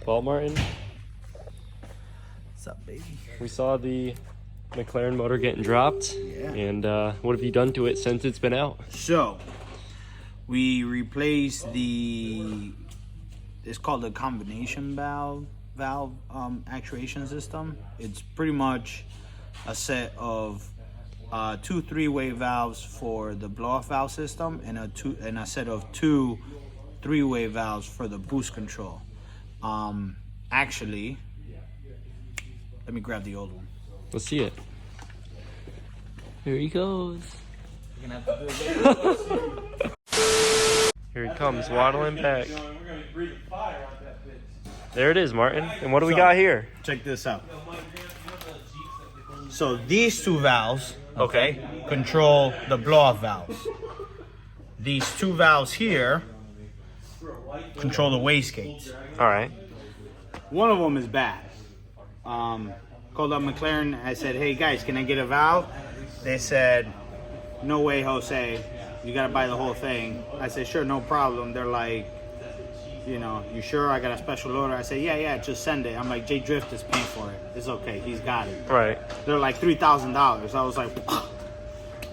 Well, Martin, What's up, baby? we saw the McLaren motor getting dropped. Yeah. And what have you done to it since it's been out? So, we replaced it's called the combination valve actuation system. It's pretty much a set of two three-way valves for the blow-off valve system and a set of two three-way valves for the boost control. Actually, let me grab the old one. Let's see it. Here he goes. You're gonna have to do it. Here he comes, waddling back. There it is, Martin. And what do we got here? Check this out. So these two valves, okay, control the blow-off valves. These two valves here control the wastegates. All right. One of them is bad. Called up McLaren. I said, hey guys, can I get a valve? They said, no way, Jose. You gotta buy the whole thing. I said, sure, no problem. They're like, you know, you sure? I got a special order. I said, yeah, just send it. I'm like, Jay Drift is paying for it. It's okay, he's got it. Right. They're like $3,000. I was like,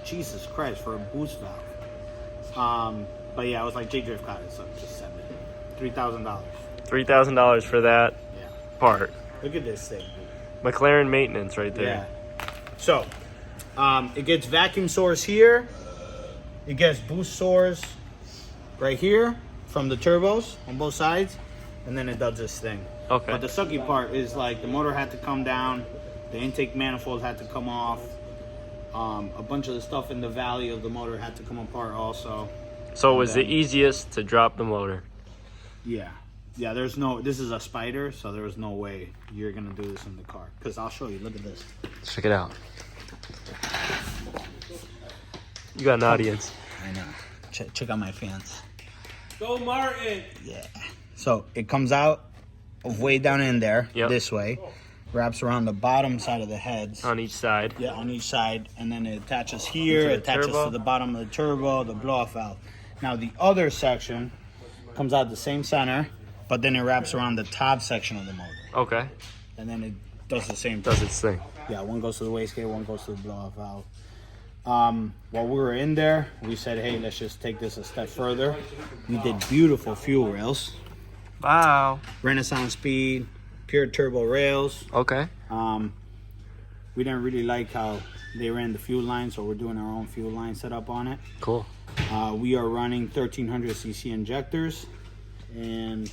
Jesus Christ, for a boost valve. But yeah, I was like, Jay Drift got it, so just send it. $3,000. $3,000 for that part. Look at this thing, dude. McLaren maintenance right there. Yeah. So, it gets vacuum source here. It gets boost source right here from the turbos on both sides, and then it does this thing. Okay. But the sucky part is like the motor had to come down, the intake manifold had to come off, a bunch of the stuff in the valley of the motor had to come apart also. So it was the easiest to drop the motor. Yeah, this is a Spider, so there was no way you're gonna do this in the car. Because I'll show you, look at this. Check it out. You got an audience. I know. Check out my fans. Go Martin! Yeah. So it comes out of way down in there, this way. Wraps around the bottom side of the heads. On each side. Yeah, on each side. And then it attaches here, the attaches turbo. to the bottom of the turbo, the blow-off valve. Now the other section comes out the same center, but then it wraps around the top section of the motor. Okay. And then it does the same thing. Does its thing. Yeah, one goes to the wastegate, one goes to the blow-off valve. While we were in there, we said, hey, let's just take this a step further. We did beautiful fuel rails. Wow. Renaissance speed, pure turbo rails. Okay. We didn't really like how they ran the fuel line, so we're doing our own fuel line setup on it. Cool. We are running 1300cc injectors, and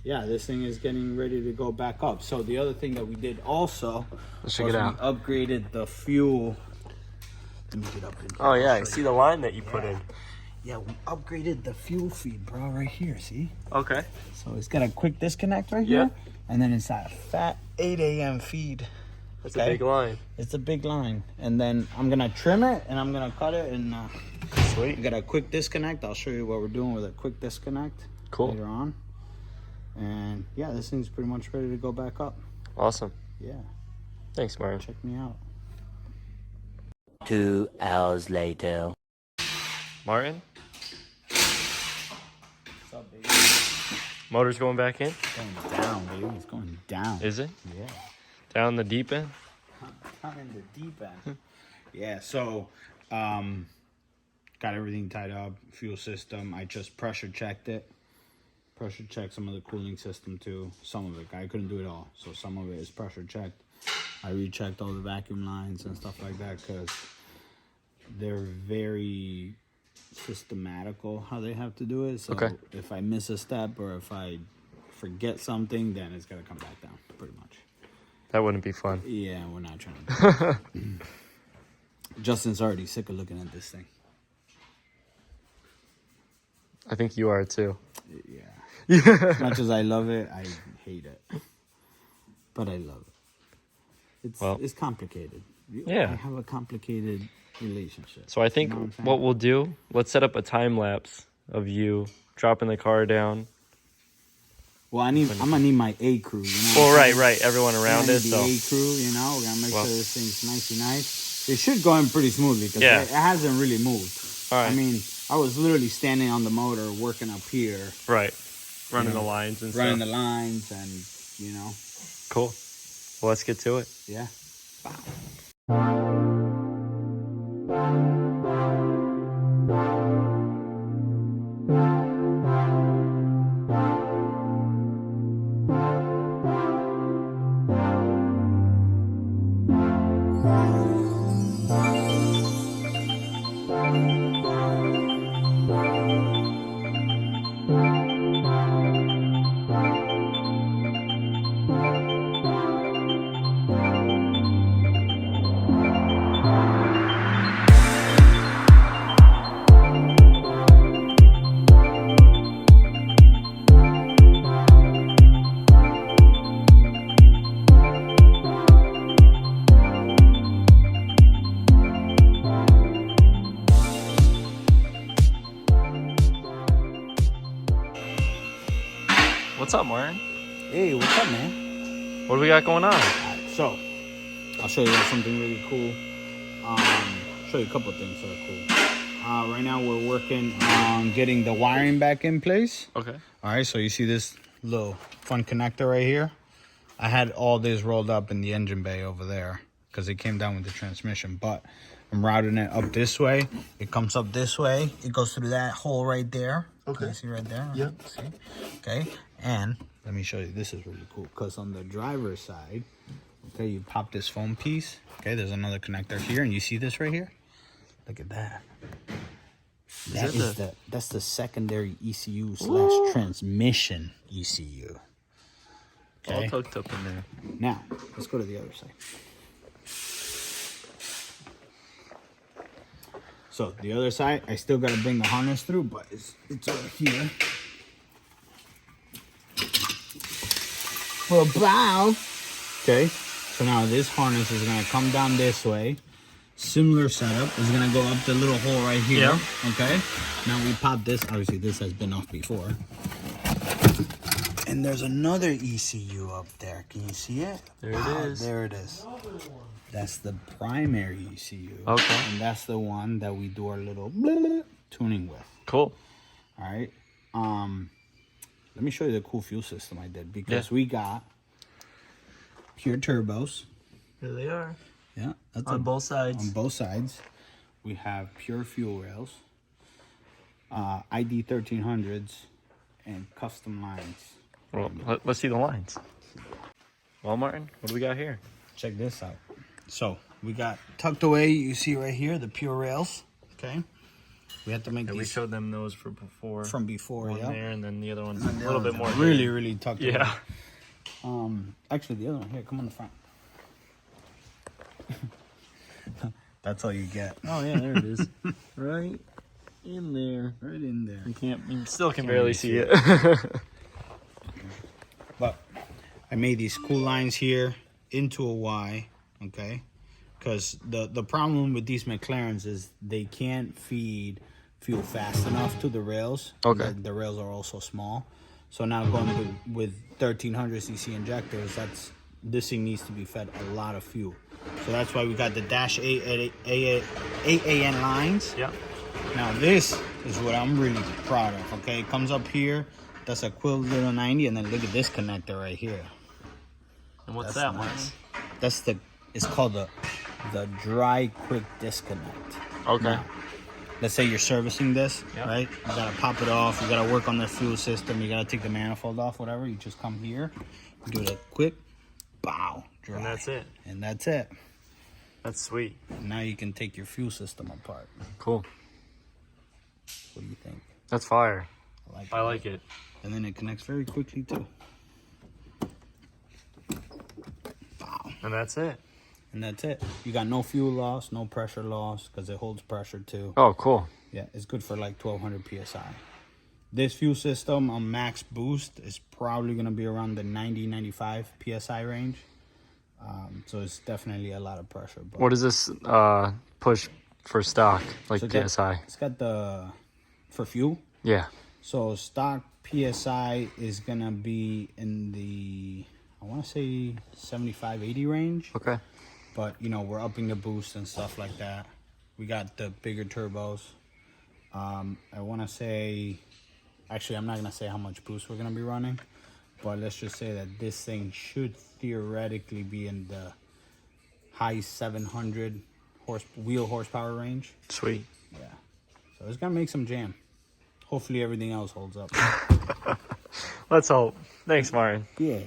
yeah, this thing is getting ready to go back up. So the other thing that we did also Let's check it out. we upgraded the fuel. Let me get up in here. Oh yeah, I see the line that you put in. Yeah, we upgraded the fuel feed, bro, right here, see? Okay. So it's got a quick disconnect right here, and then it's that fat 8 a.m. feed. That's a big line. It's a big line. And then I'm gonna trim it, and I'm gonna cut it, and Sweet. we got a quick disconnect. I'll show you what we're doing with a quick disconnect later on. And yeah, this thing's pretty much ready to go back up. Awesome. Yeah, Thanks, Martin. check me out. 2 hours later. Martin, What's up, baby? motor's going back in? It's going down, baby. It's going down. Is it? Yeah. Down the deep end? I'm in the deep end. Yeah, so got everything tied up, fuel system. I just pressure checked it. Pressure checked some of the cooling system too. Some of it. I couldn't do it all. So some of it is pressure checked. I rechecked all the vacuum lines and stuff like that because they're very systematical how they have to do it. So if I miss a step or if I forget something, then it's gonna come back down pretty much. That wouldn't be fun. Yeah, we're not trying to do it. Justin's already sick of looking at this thing. I think you are too. Yeah. As much as I love it, I hate it. But I love it. It's complicated. Yeah. I have a complicated relationship. So I think what we'll do, let's set up a time lapse of you dropping the car down. Well, I'm gonna need my A crew, you know. Well, right, everyone around it. The So A crew, you know, we're gonna make sure this thing's nice. It should go in pretty smoothly because it hasn't really moved. All right. I mean, I was literally standing on the motor working up here. Right. Running the lines and running stuff. the lines and, you know. Cool. Well, let's get to it. Yeah. What's up, Martin? Hey, what's up, man? What do we got going on? Alright, so, I'll show you something really cool. Show you a couple of things that are cool. Right now, we're working on getting the wiring back in place. Okay. All right, so you see this little fun connector right here? I had all this rolled up in the engine bay over there because it came down with the transmission, but I'm routing it up this way. It comes up this way. It goes through that hole right there. Okay. You see right there? Yeah. See? Okay, and let me show you. This is really cool because on the driver's side, okay, you pop this foam piece. Okay, there's another connector here, and you see this right here? Look at that. That's the secondary ECU / transmission ECU. Okay. All tucked up in there. Now, let's go to the other side. So, the other side, I still got to bring the harness through, but it's over here. For a bow. Okay. So now this harness is going to come down this way. Similar setup. It's going to go up the little hole right here. Yeah. Okay. Now we pop this. Obviously, this has been off before. And there's another ECU up there. Can you see it? There it is. There it is. That's the primary ECU. Okay. And that's the one that we do our little tuning with. Cool. All right. Let me show you the cool fuel system I did because we got pure turbos. Here they are. Yeah. That's On both sides. On both sides. We have pure fuel rails, ID 1300s, and custom lines. Well, let's see the lines. Well, Martin, what do we got here? Check this out. So we got tucked away. You see right here the pure rails. Okay. We have to make Yeah, these we showed them those from before. one One there, and then the other one's a The little other bit more. one's really tucked away. Yeah. Actually, the other one here. Come on the front. That's all you get. Oh yeah, there it is. Right in there. Right in there. You still can barely see it. But I made these cool lines here into a Y, okay? Because the problem with these Mclarens is they can't feed fuel fast enough to the rails. Okay. The rails are also small. So now going with 1300 cc injectors, this thing needs to be fed a lot of fuel. So that's why we got the dash 8AN lines. Yep. Now this is what I'm really proud of, okay? It comes up here, that's a quick little 90, and then look at this connector right here. And what's That's that one? nice. It's called the dry quick disconnect. Okay. Now, let's say you're servicing this, Yep. right? You gotta pop it off, you gotta work on the fuel system, you gotta take the manifold off, whatever. You just come here, do it quick, bow, dry. And that's it. And that's it. That's sweet. Now you can take your fuel system apart. Cool. What do you think? That's fire. I I like it. And then it connects very quickly too. Wow. And that's it. And that's it. You got no fuel loss, no pressure loss, because it holds pressure too. Oh, cool. Yeah, it's good for like 1200 psi. This fuel system on max boost is probably going to be around the 90-95 psi range. So it's definitely a lot of pressure. But What is this push for stock, like so PSI? it's got the, for fuel. Yeah. So stock PSI is going to be in the, I want to say 75-80 range. Okay. But, you know, we're upping the boost and stuff like that. We got the bigger turbos. I want to say Actually, I'm not gonna say how much boost we're gonna be running, but let's just say that this thing should theoretically be in the high 700 wheel horsepower range. Sweet. Yeah. So it's gonna make some jam. Hopefully everything else holds up. Let's hope. Thanks, Martin. Yeah.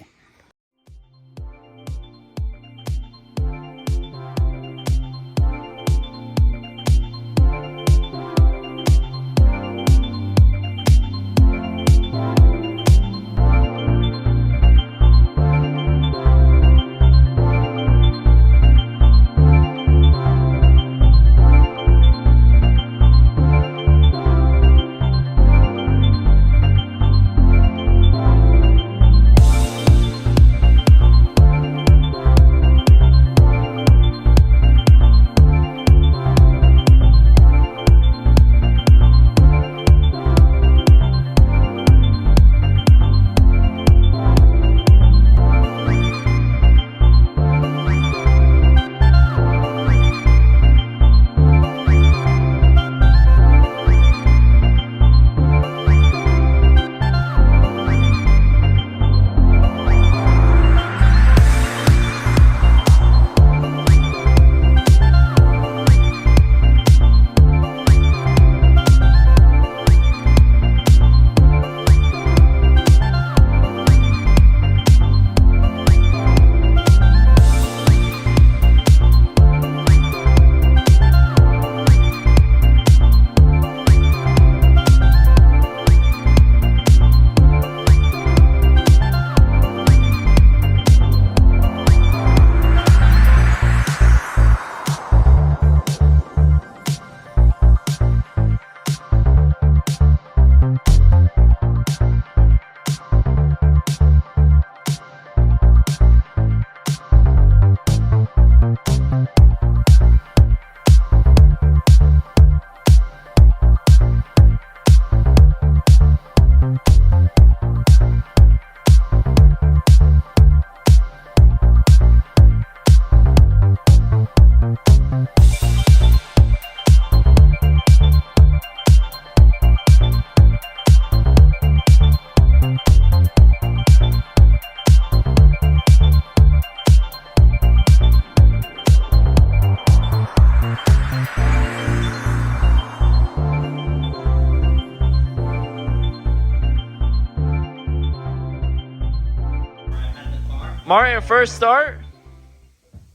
Martin, first start.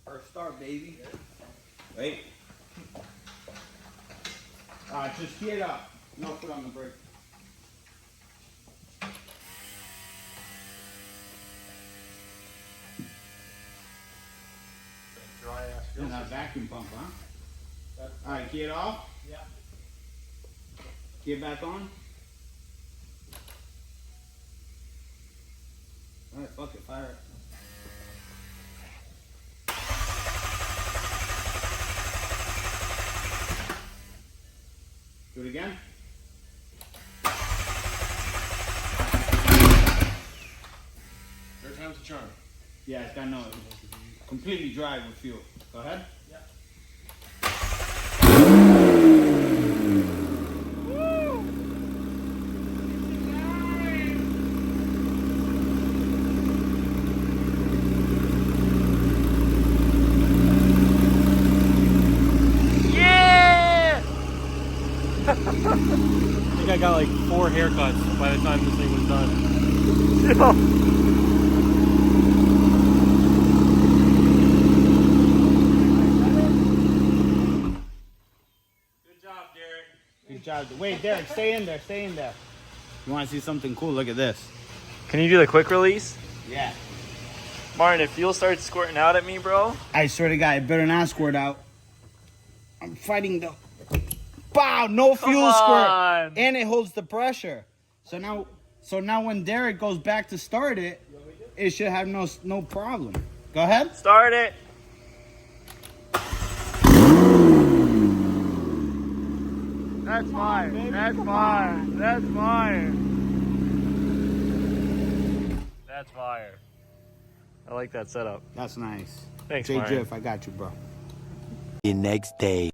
First start, baby. Wait. Just get up. No foot on the brake. And that vacuum pump, huh? Alright, key it off? Yeah. Key it back on? Alright, fuck it, fire it. Do it again. Third time's a charm. Yeah, it's got no completely dry with fuel. Go ahead. Yeah. Yeah! I think I got like 4 haircuts by the time this thing was done. Good job, Derek. Good job. Wait, Derek, stay in there. Stay in there. You want to see something cool? Look at this. Can you do the quick release? Yeah. Martin, if fuel starts squirting out at me, bro. I swear to God, it better not squirt out. I'm fighting the... Bow! No fuel squirt. on. And it holds the pressure. So now when Derek goes back to start it, it should have no problem. Go ahead. Start it. That's fine. baby, That's come fine. That's fire. That's fire. I like that setup. That's nice. Thanks, J. Martin. Jiff, I got you, bro. The next day.